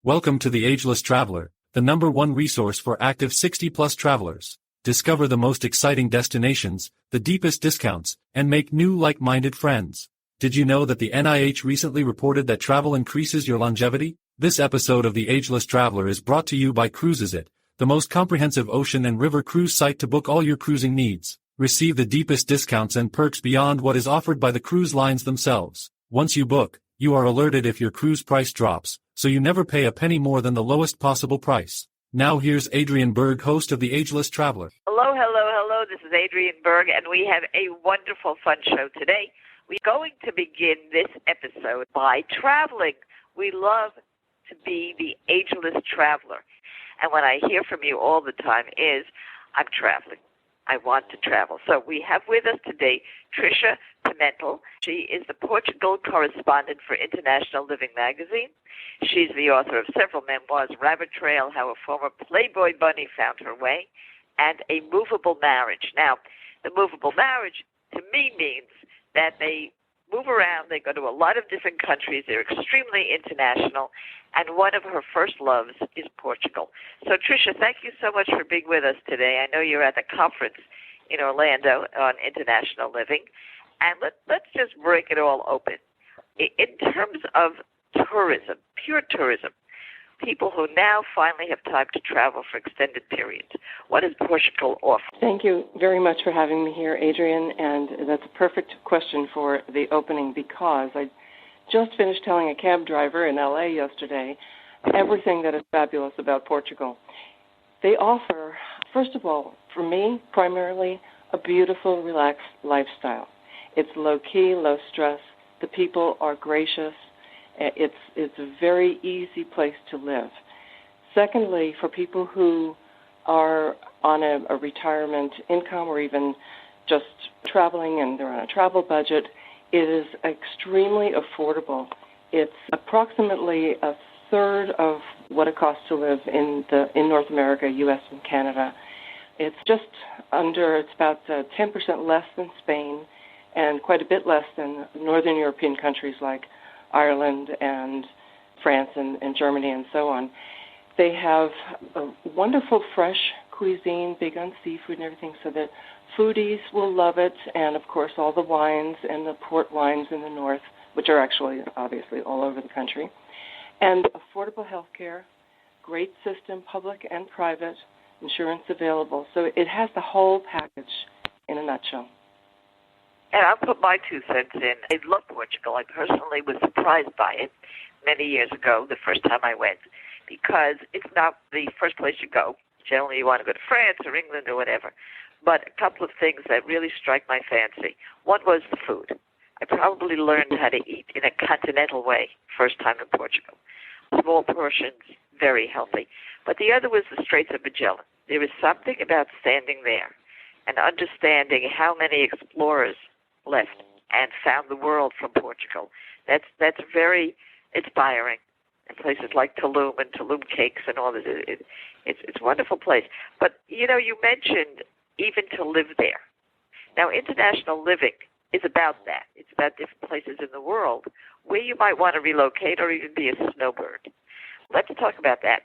Welcome to the Ageless Traveler, the #1 resource for active 60-plus travelers. Discover the most exciting destinations, the deepest discounts, and make new like-minded friends. Did you know that the NIH recently reported that travel increases your longevity? This episode of the Ageless Traveler is brought to you by Cruises.it, the most comprehensive ocean and river cruise site to book all your cruising needs. Receive the deepest discounts and perks beyond what is offered by the cruise lines themselves. Once you book, you are alerted if your cruise price drops, so you never pay a penny more than the lowest possible price. Now here's Adrienne Berg, host of the Ageless Traveler. Hello. This is Adrienne Berg, and we have a wonderful, fun show today. We're going to begin this episode by traveling. We love to be the ageless traveler. And what I hear from you all the time is, I'm traveling. I want to travel. So we have with us today Tricia Pimentel. She is the Portugal correspondent for International Living magazine. She's the author of several memoirs, Rabbit Trail, How a Former Playboy Bunny Found Her Way, and A Movable Marriage. Now, the movable marriage to me means that they move around, they go to a lot of different countries, they're extremely international, and one of her first loves is Portugal. So, Tricia, thank you so much for being with us today. I know you're at the conference in Orlando on International Living, and let's just break it all open. In terms of tourism, pure tourism, people who now finally have time to travel for extended periods, what does Portugal offer? Thank you very much for having me here, Adrienne, and that's a perfect question for the opening because I just finished telling a cab driver in LA yesterday everything that is fabulous about Portugal. They offer, first of all, for me, primarily a beautiful, relaxed lifestyle. It's low-key, low-stress. The people are gracious. It's a very easy place to live. Secondly, for people who are on a retirement income or even just traveling and they're on a travel budget, it is extremely affordable. It's approximately a third of what it costs to live in North America, U.S. and Canada. It's about 10% less than Spain and quite a bit less than Northern European countries like Ireland and France and Germany and so on. They have a wonderful fresh cuisine, big on seafood and everything, so that foodies will love it, and of course all the wines and the port wines in the north, which are actually obviously all over the country, and affordable health care, great system, public and private, insurance available. So it has the whole package in a nutshell. And I'll put my 2 cents in. I love Portugal. I personally was surprised by it many years ago, the first time I went, because it's not the first place you go. Generally, you want to go to France or England or whatever. But a couple of things that really strike my fancy. One was the food. I probably learned how to eat in a continental way first time in Portugal. Small portions, very healthy. But the other was the Straits of Magellan. There was something about standing there and understanding how many explorers left and found the world from Portugal. That's very inspiring. And places like Tulum and Tulum cakes and all this, it's a wonderful place. But you mentioned even to live there. Now, International Living is about that. It's about different places in the world where you might want to relocate or even be a snowbird. Let's talk about that.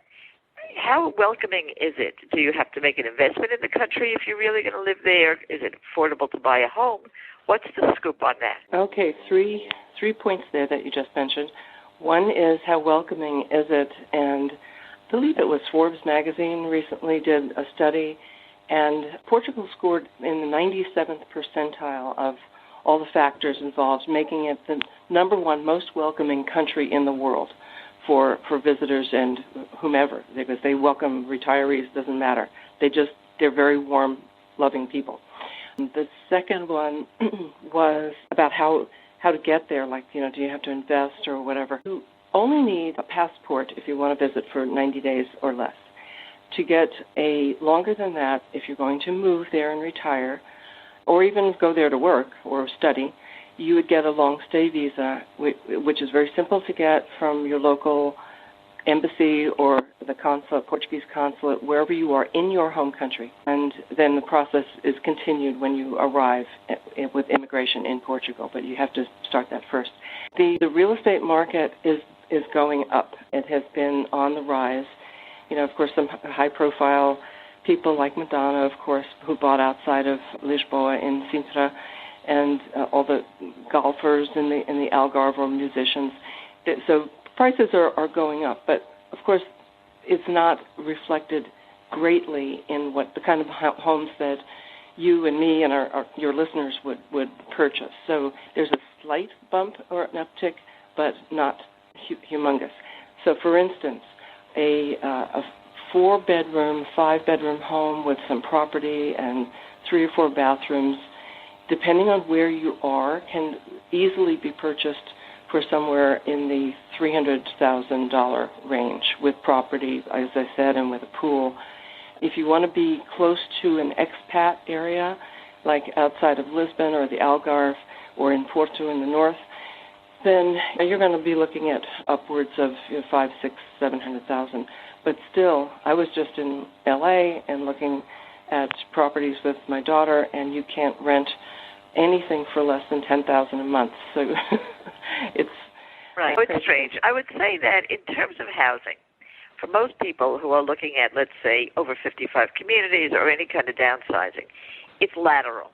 How welcoming is it? Do you have to make an investment in the country if you're really going to live there? Is it affordable to buy a home? What's the scoop on that? Okay, three points there that you just mentioned. One is how welcoming is it, and I believe it was Forbes magazine recently did a study, and Portugal scored in the 97th percentile of all the factors involved, making it the #1 most welcoming country in the world for visitors and whomever, because they welcome retirees, doesn't matter. They're very warm, loving people. The second one was about how to get there, like, do you have to invest or whatever. You only need a passport if you want to visit for 90 days or less. To get a longer than that, if you're going to move there and retire, or even go there to work or study, you would get a long-stay visa, which is very simple to get from your local embassy or the consulate, Portuguese consulate, wherever you are in your home country. And then the process is continued when you arrive with immigration in Portugal, but you have to start that first. The real estate market is is going up. It has been on the rise. Of course, some high-profile people like Madonna, of course, who bought outside of Lisboa in Sintra, and all the golfers in the Algarve, or musicians. So prices are going up, but of course, it's not reflected greatly in what the kind of homes that you and me and your listeners would purchase. So there's a slight bump or an uptick, but not humongous. So, for instance, a 4-bedroom, 5-bedroom home with some property and 3 or 4 bathrooms, depending on where you are, can easily be purchased for somewhere in the $300,000 range with property, as I said, and with a pool. If you want to be close to an expat area, like outside of Lisbon or the Algarve or in Porto in the north, then you're going to be looking at upwards of 5, 6, 700,000. But still, I was just in LA and looking at properties with my daughter, and you can't rent anything for less than $10,000 a month. So it's right. It's strange. I would say that in terms of housing, for most people who are looking at, let's say, over 55 communities or any kind of downsizing, it's lateral.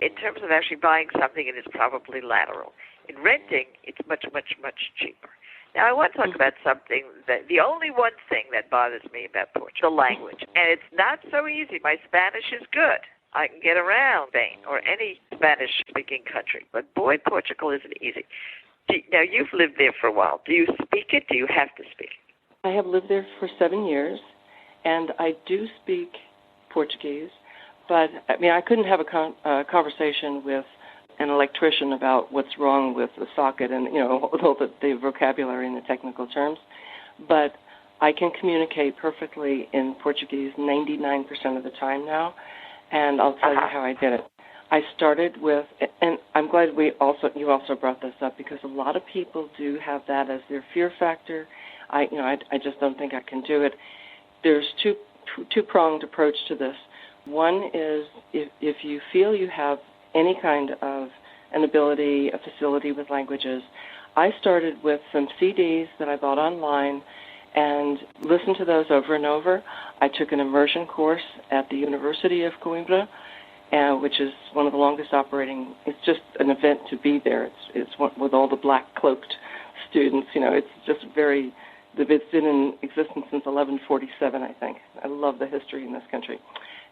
In terms of actually buying something, it is probably lateral. In renting, it's much, much, much cheaper. Now, I want to talk about something that the only one thing that bothers me about Portugal, the language. And it's not so easy. My Spanish is good. I can get around Spain or any Spanish-speaking country. But boy, Portugal isn't easy. Now, you've lived there for a while. Do you speak it? Do you have to speak it? I have lived there for 7 years, and I do speak Portuguese. But, I couldn't have a conversation with an electrician about what's wrong with the socket and, all the vocabulary and the technical terms. But I can communicate perfectly in Portuguese 99% of the time now, and I'll tell you how I did it. I started with, and I'm glad you also brought this up, because a lot of people do have that as their fear factor. I just don't think I can do it. There's two-pronged approach to this. One is if you feel you have any kind of an ability, a facility with languages, I started with some CDs that I bought online and listened to those over and over. I took an immersion course at the University of Coimbra, which is one of the longest operating. It's just an event to be there. It's with all the black cloaked students. It's just very. It's been in existence since 1147, I think. I love the history in this country.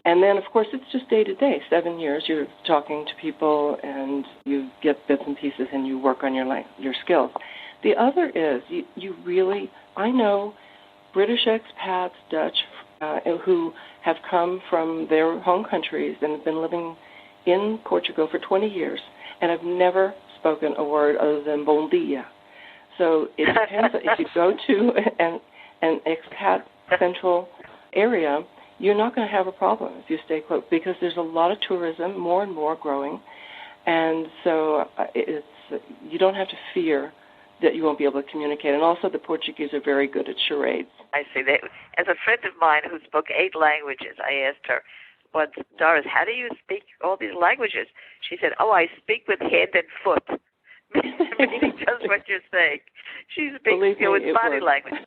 And then, of course, it's just day-to-day. 7 years, you're talking to people, and you get bits and pieces, and you work on your skills. The other is, I know British expats, Dutch, who have come from their home countries and have been living in Portugal for 20 years and have never spoken a word other than bom dia. So it depends. If you go to an expat central area, you're not going to have a problem if you stay close, because there's a lot of tourism, more and more growing, and so you don't have to fear that you won't be able to communicate. And also the Portuguese are very good at charades. I see. As a friend of mine who spoke 8 languages, I asked her once, Doris, how do you speak all these languages? She said, I speak with hand and foot. Meaning just what you're saying. She speaks with body language.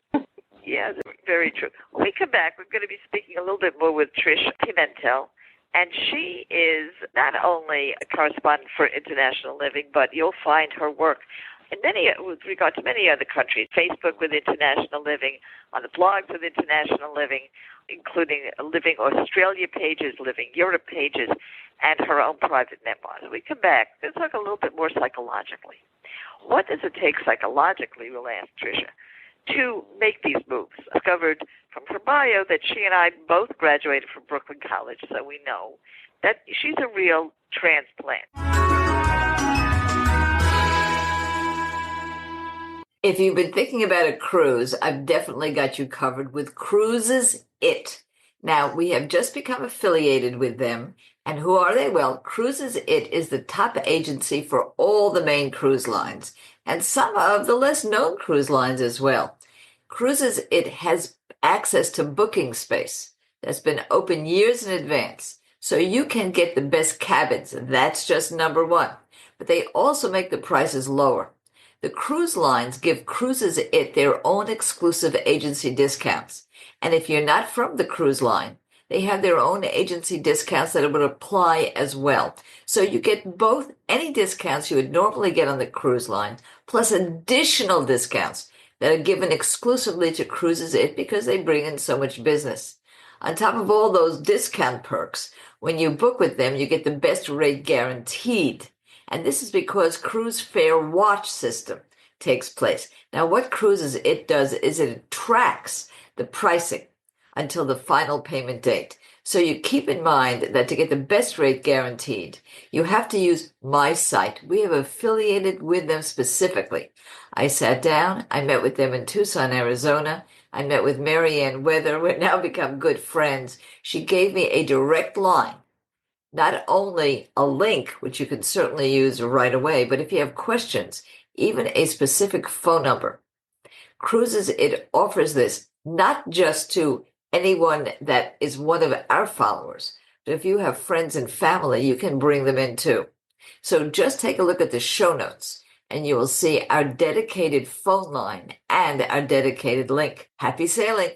Yeah, very true. When we come back, we're going to be speaking a little bit more with Trish Pimentel, and she is not only a correspondent for International Living, but you'll find her work with regard to many other countries, Facebook with International Living, on the blogs with International Living, including Living Australia pages, Living Europe pages, and her own private memoirs. When we come back, we'll talk a little bit more psychologically. What does it take psychologically, we'll ask Tricia, to make these moves? I discovered from her bio that she and I both graduated from Brooklyn College, so we know that she's a real transplant. If you've been thinking about a cruise, I've definitely got you covered with Cruises It. Now, we have just become affiliated with them. And who are they? Well, Cruises It is the top agency for all the main cruise lines and some of the less known cruise lines as well. Cruises It has access to booking space that's been open years in advance, so you can get the best cabins. That's just number one. But they also make the prices lower. The cruise lines give Cruises It their own exclusive agency discounts. And if you're not from the cruise line, they have their own agency discounts that would apply as well. So you get both any discounts you would normally get on the cruise line, plus additional discounts that are given exclusively to Cruises It because they bring in so much business. On top of all those discount perks, when you book with them, you get the best rate guaranteed. And this is because Cruise Fair Watch system takes place. Now, what Cruises It does is it tracks the pricing until the final payment date. So you keep in mind that to get the best rate guaranteed, you have to use my site. We have affiliated with them specifically. I sat down, I met with them in Tucson, Arizona. I met with Mary Ann Weather. We've now become good friends. She gave me a direct line, not only a link, which you can certainly use right away, but if you have questions, even a specific phone number. Cruises It offers this not just to anyone that is one of our followers, but if you have friends and family, you can bring them in too. So just take a look at the show notes and you will see our dedicated phone line and our dedicated link. Happy sailing!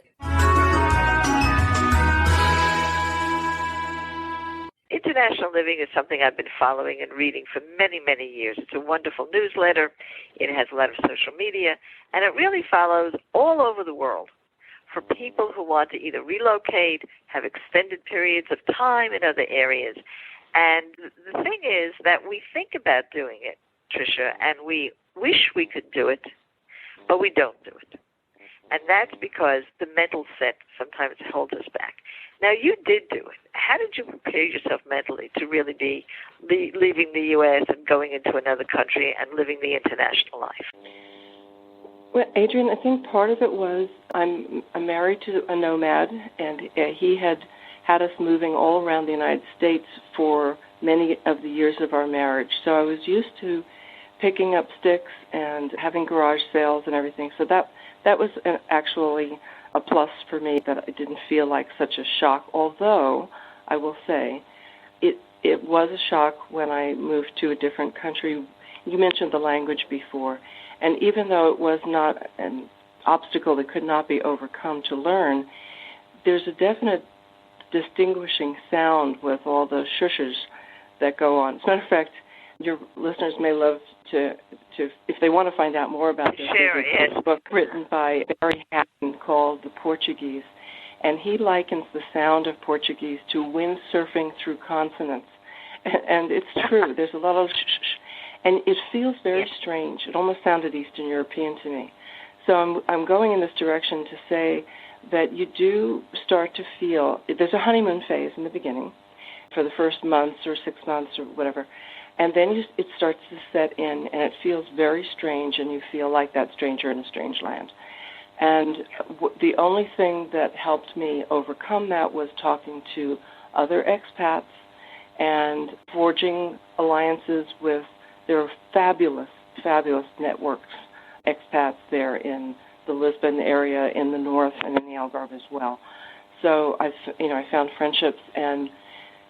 International Living is something I've been following and reading for many, many years. It's a wonderful newsletter. It has a lot of social media, and it really follows all over the world for people who want to either relocate, have extended periods of time in other areas. And the thing is that we think about doing it, Tricia, and we wish we could do it, but we don't do it. And that's because the mental set sometimes holds us back. Now, you did do it. How did you prepare yourself mentally to really be leaving the U.S. and going into another country and living the international life? Well, Adrian, I think part of it was I'm married to a nomad, and he had us moving all around the United States for many of the years of our marriage. So I was used to picking up sticks and having garage sales and everything. So that was actually a plus for me, that it didn't feel like such a shock, although I will say it was a shock when I moved to a different country. You mentioned the language before, and even though it was not an obstacle that could not be overcome to learn, there's a definite distinguishing sound with all the shushes that go on. As a matter of fact, your listeners may love to if they want to find out more about this, there's a book written by Barry Hatton called The Portugues, and he likens the sound of Portuguese to windsurfing through consonants. And it's true. There's a lot of and it feels very strange. It almost sounded Eastern European to me. So I'm going in this direction to say that you do start to feel, there's a honeymoon phase in the beginning for the first months or 6 months or whatever, and then it starts to set in, and it feels very strange, and you feel like that stranger in a strange land. And the only thing that helped me overcome that was talking to other expats and forging alliances with, there are fabulous, fabulous networks, expats there in the Lisbon area, in the north, and in the Algarve as well. So I found friendships, and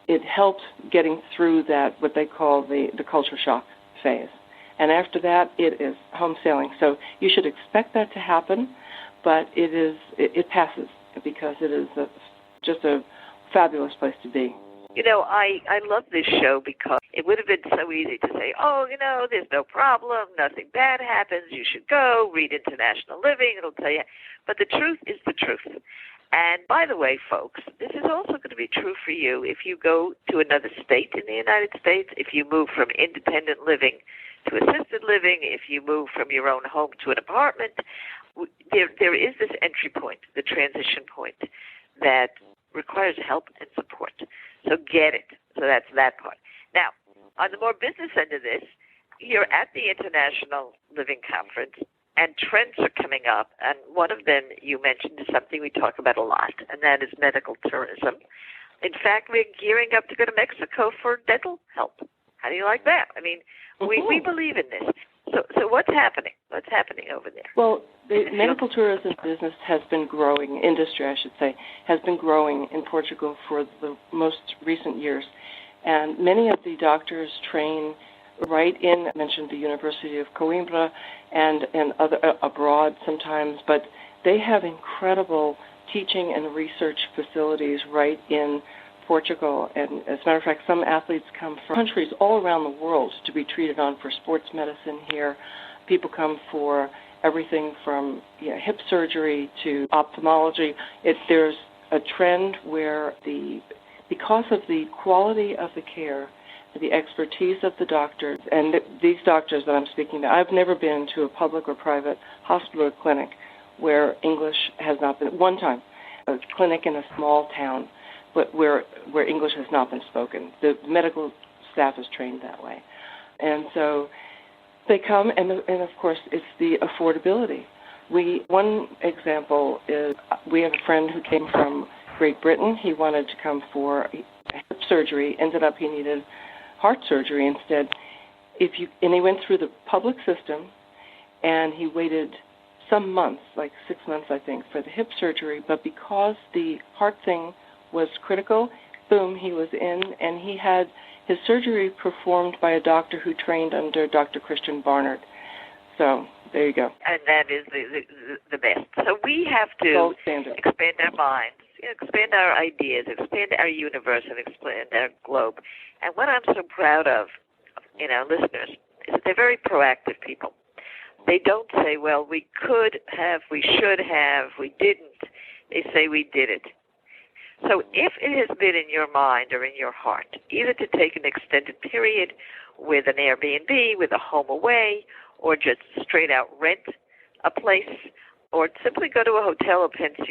it helped getting through that, what they call the culture shock phase. And after that, it is home sailing. So you should expect that to happen, but it passes because it is just a fabulous place to be. You know, I love this show because it would have been so easy to say, oh, there's no problem, nothing bad happens, you should go, read International Living, it'll tell you. But the truth is the truth. And by the way, folks, this is also going to be true for you if you go to another state in the United States, if you move from independent living to assisted living, if you move from your own home to an apartment. There is this entry point, the transition point, that requires help and support. So get it. So that's that part. Now, on the more business end of this, you're at the International Living Conference, and trends are coming up. And one of them you mentioned is something we talk about a lot, and that is medical tourism. In fact, we're gearing up to go to Mexico for dental help. How do you like that? I mean, we believe in this. So what's happening? What's happening over there? Well, the medical tourism business has been growing, industry I should say, has been growing in Portugal for the most recent years. And many of the doctors train right in, I mentioned the University of Coimbra and other abroad sometimes, but they have incredible teaching and research facilities right in Portugal. And as a matter of fact, some athletes come from countries all around the world to be treated on for sports medicine here. People come for everything from hip surgery to ophthalmology. There's a trend where because of the quality of the care, the expertise of the doctors, and these doctors that I'm speaking to, I've never been to a public or private hospital or clinic where English has not been, one time, a clinic in a small town, but where English has not been spoken. The medical staff is trained that way. And so they come, and of course, it's the affordability. One example is we have a friend who came from Great Britain. He wanted to come for hip surgery, ended up he needed heart surgery instead. And he went through the public system, and he waited some months, like 6 months, I think, for the hip surgery. But because the heart thing was critical, boom, he was in, and he had his surgery performed by a doctor who trained under Dr. Christian Barnard. So there you go. And that is the best. So we have to expand our minds, expand our ideas, expand our universe, and expand our globe. And what I'm so proud of in our listeners is that they're very proactive people. They don't say, well, we could have, we should have, we didn't. They say we did it. So if it has been in your mind or in your heart, either to take an extended period with an Airbnb, with a home away, or just straight out rent a place, or simply go to a hotel or pension,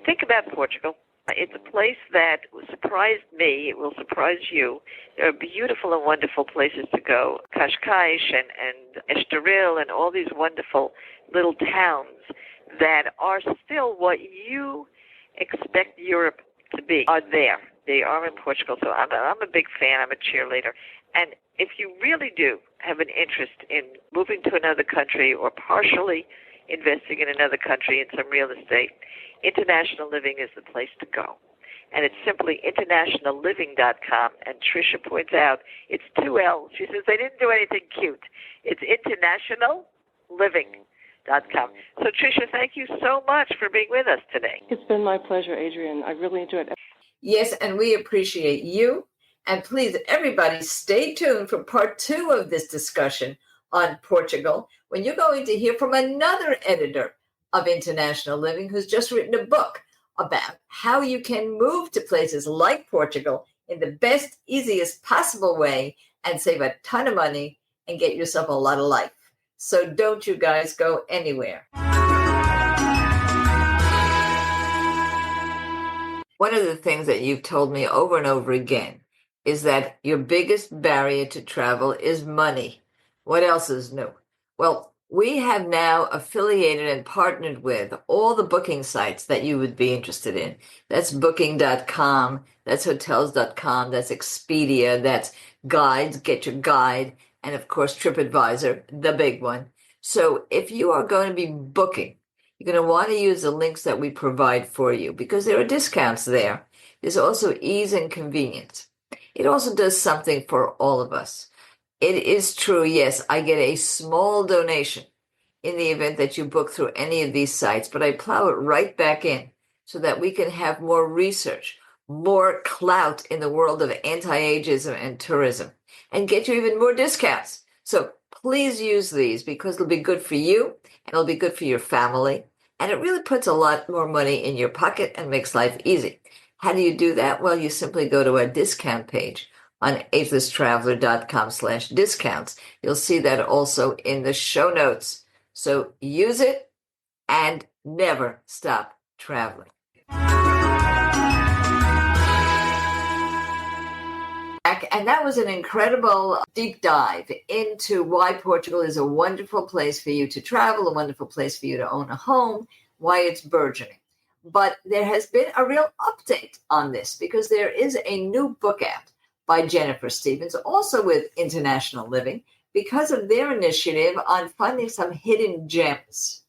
think about Portugal. It's a place that surprised me. It will surprise you. There are beautiful and wonderful places to go. Cascais and Estoril and all these wonderful little towns that are still what you expect Europe to be are there. They are in Portugal. So I'm a big fan. I'm a cheerleader. And if you really do have an interest in moving to another country or partially investing in another country in some real estate, International Living is the place to go. And it's simply internationalliving.com. And Tricia points out it's 2 L's. She says they didn't do anything cute. It's internationalliving.com. So, Tricia, thank you so much for being with us today. It's been my pleasure, Adrienne. I really enjoyed it. Yes, and we appreciate you. And please, everybody, stay tuned for part 2 of this discussion on Portugal, when you're going to hear from another editor of International Living who's just written a book about how you can move to places like Portugal in the best, easiest possible way and save a ton of money and get yourself a lot of life. So don't you guys go anywhere. One of the things that you've told me over and over again is that your biggest barrier to travel is money. What else is new? Well, we have now affiliated and partnered with all the booking sites that you would be interested in. That's booking.com, that's hotels.com, that's Expedia, that's Guides, Get Your Guide, and of course TripAdvisor, the big one. So if you are going to be booking, you're going to want to use the links that we provide for you because there are discounts there. There's also ease and convenience. It also does something for all of us. It is true, yes, I get a small donation in the event that you book through any of these sites, but I plow it right back in so that we can have more research, more clout in the world of anti-ageism and tourism, and get you even more discounts. So please use these because it'll be good for you and it'll be good for your family. And it really puts a lot more money in your pocket and makes life easy. How do you do that? Well, you simply go to our discount page on agelesstraveler.com/discounts. You'll see that also in the show notes. So use it and never stop traveling. And that was an incredible deep dive into why Portugal is a wonderful place for you to travel, a wonderful place for you to own a home, why it's burgeoning. But there has been a real update on this because there is a new book out by Jennifer Stevens, also with International Living, because of their initiative on finding some hidden gems.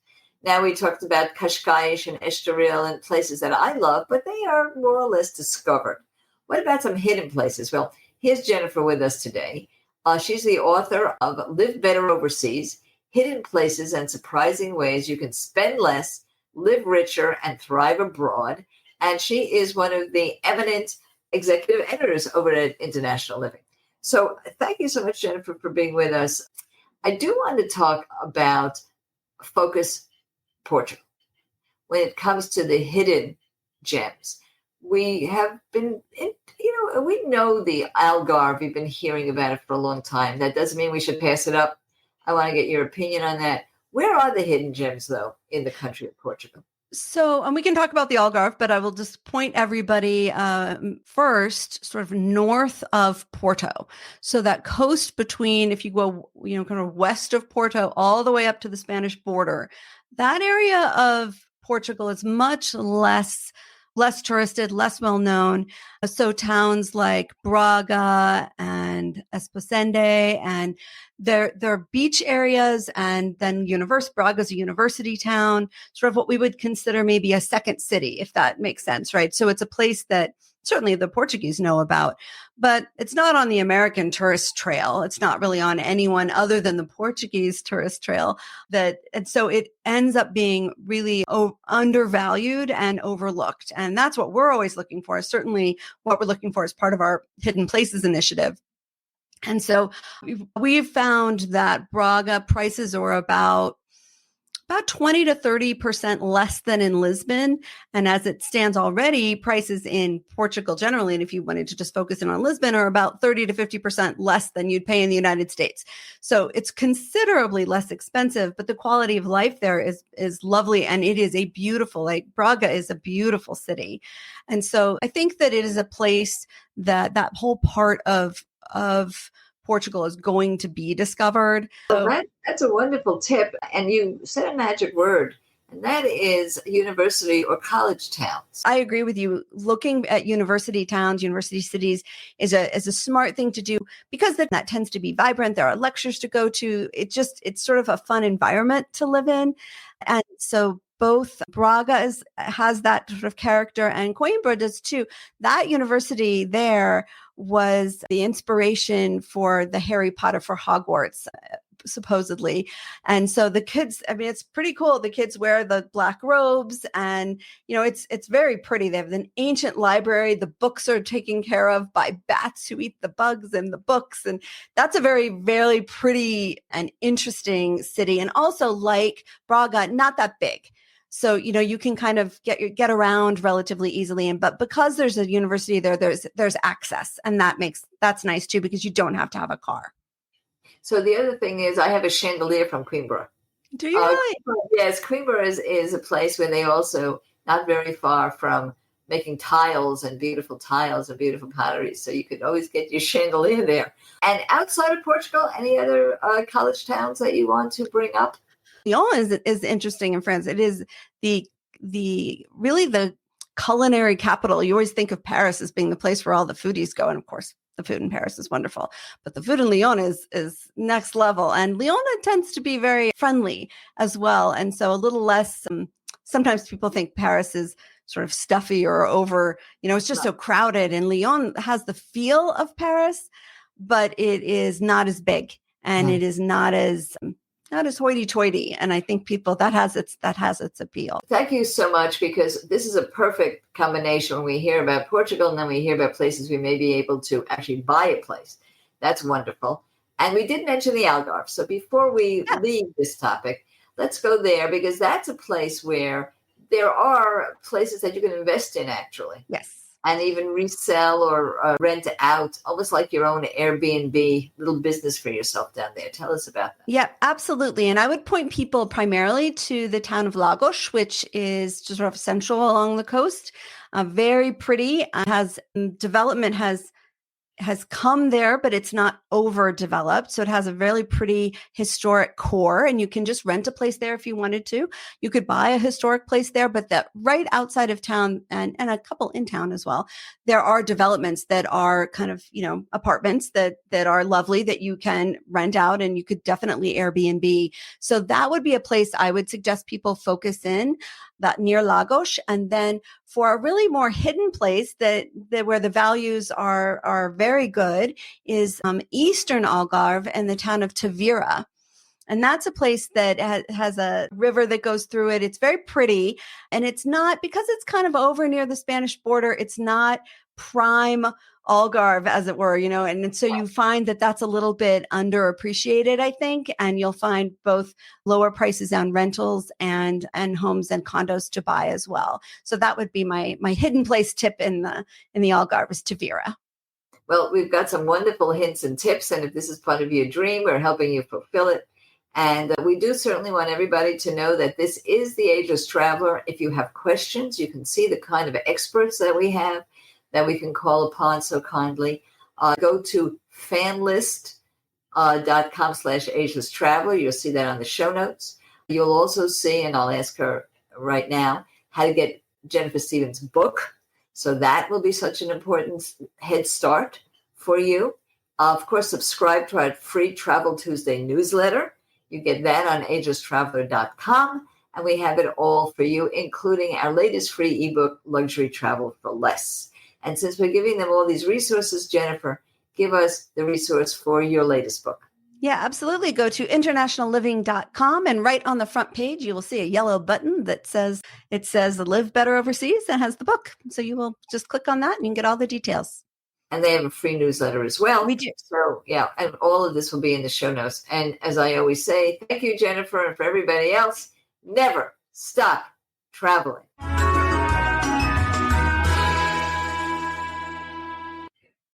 Now, we talked about Cascais and Estoril and places that I love, but they are more or less discovered. What about some hidden places? Well, here's Jennifer with us today She's the author of Live Better Overseas, Hidden Places and Surprising Ways You Can Spend Less, Live Richer, and Thrive Abroad. And she is one of the eminent executive editors over at International Living. So thank you so much, Jennifer, for being with us. I do want to talk about Focus Portugal. When it comes to the hidden gems, we have been, we know the Algarve. We've been hearing about it for a long time. That doesn't mean we should pass it up. I want to get your opinion on that. Where are the hidden gems, though, in the country of Portugal? So, and we can talk about the Algarve, but I will just point everybody first, sort of north of Porto. So that coast between, if you go, kind of west of Porto, all the way up to the Spanish border, that area of Portugal is much less touristed, less well known. So towns like Braga and Esposende, and their beach areas, and then Braga's a university town, sort of what we would consider maybe a second city, if that makes sense, right? So it's a place that certainly the Portuguese know about, but it's not on the American tourist trail. It's not really on anyone other than the Portuguese tourist trail. And so it ends up being really undervalued and overlooked. And that's what we're always looking for. Certainly what we're looking for as part of our Hidden Places initiative. And so we've found that Braga prices are about 20 to 30% less than in Lisbon. And as it stands already, prices in Portugal generally, and if you wanted to just focus in on Lisbon, are about 30 to 50% less than you'd pay in the United States. So it's considerably less expensive, but the quality of life there is lovely. And it is Braga is a beautiful city. And so I think that it is a place that whole part of Portugal is going to be discovered. So that's a wonderful tip. And you said a magic word, and that is university or college towns. I agree with you. Looking at university towns, university cities is a smart thing to do, because that tends to be vibrant. There are lectures to go to. It's sort of a fun environment to live in. And so both Braga has that sort of character, and Coimbra does too. That university there was the inspiration for the Harry Potter for Hogwarts, supposedly. And so the kids, it's pretty cool. The kids wear the black robes, and, it's very pretty. They have an ancient library. The books are taken care of by bats who eat the bugs in the books. And that's a very, very pretty and interesting city. And also, like Braga, not that big. So, you can kind of get around relatively easily. But because there's a university there, there's access. And that's nice too, because you don't have to have a car. So the other thing is, I have a chandelier from Coimbra. Do you really? Yes, Coimbra is a place where they also, not very far from making tiles and beautiful pottery. So you could always get your chandelier there. And outside of Portugal, any other college towns that you want to bring up? Lyon is interesting in France. It is the culinary capital. You always think of Paris as being the place where all the foodies go, and of course, the food in Paris is wonderful, but the food in Lyon is next level. And Lyon tends to be very friendly as well, and so a little less. Sometimes people think Paris is sort of stuffy or over. It's just so crowded. And Lyon has the feel of Paris, but it is not as big, and it is not as hoity-toity. And I think that has its appeal. Thank you so much, because this is a perfect combination when we hear about Portugal and then we hear about places we may be able to actually buy a place. That's wonderful. And we did mention the Algarve. So before we leave this topic, let's go there, because that's a place where there are places that you can invest in, actually. Yes. And even resell or rent out, almost like your own Airbnb little business for yourself down there. Tell us about that. Yeah, absolutely. And I would point people primarily to the town of Lagos, which is just sort of central along the coast. Very pretty. Development has come there, but it's not overdeveloped. So it has a really pretty historic core, and you can just rent a place there if you wanted to. You could buy a historic place there, but that right outside of town, and a couple in town as well, there are developments that are kind of, apartments that are lovely that you can rent out, and you could definitely Airbnb. So that would be a place I would suggest people focus in. that near Lagos. And then for a really more hidden place that where the values are very good is Eastern Algarve and the town of Tavira. And that's a place that has a river that goes through it. It's very pretty. And it's not, because it's kind of over near the Spanish border, it's not prime Algarve, as it were, and so you find that that's a little bit underappreciated, I think. And you'll find both lower prices on rentals and homes and condos to buy as well. So that would be my hidden place tip in the Algarve is Tavira. Well, we've got some wonderful hints and tips. And if this is part of your dream, we're helping you fulfill it. And we do certainly want everybody to know that this is the Ageless Traveler. If you have questions, you can see the kind of experts that we have that we can call upon so kindly. Go to fanlist.com/Ageless Traveler. You'll see that on the show notes. You'll also see, and I'll ask her right now, how to get Jennifer Stevens' book. So that will be such an important head start for you. Of course, subscribe to our free Travel Tuesday newsletter. You get that on agelesstraveler.com, and we have it all for you, including our latest free ebook, Luxury Travel for Less. And since we're giving them all these resources, Jennifer, give us the resource for your latest book. Yeah, absolutely. Go to internationalliving.com, and right on the front page, you will see a yellow button that says Live Better Overseas and has the book. So you will just click on that and you can get all the details. And they have a free newsletter as well. We do. So, yeah, and all of this will be in the show notes. And as I always say, thank you, Jennifer, and for everybody else, never stop traveling.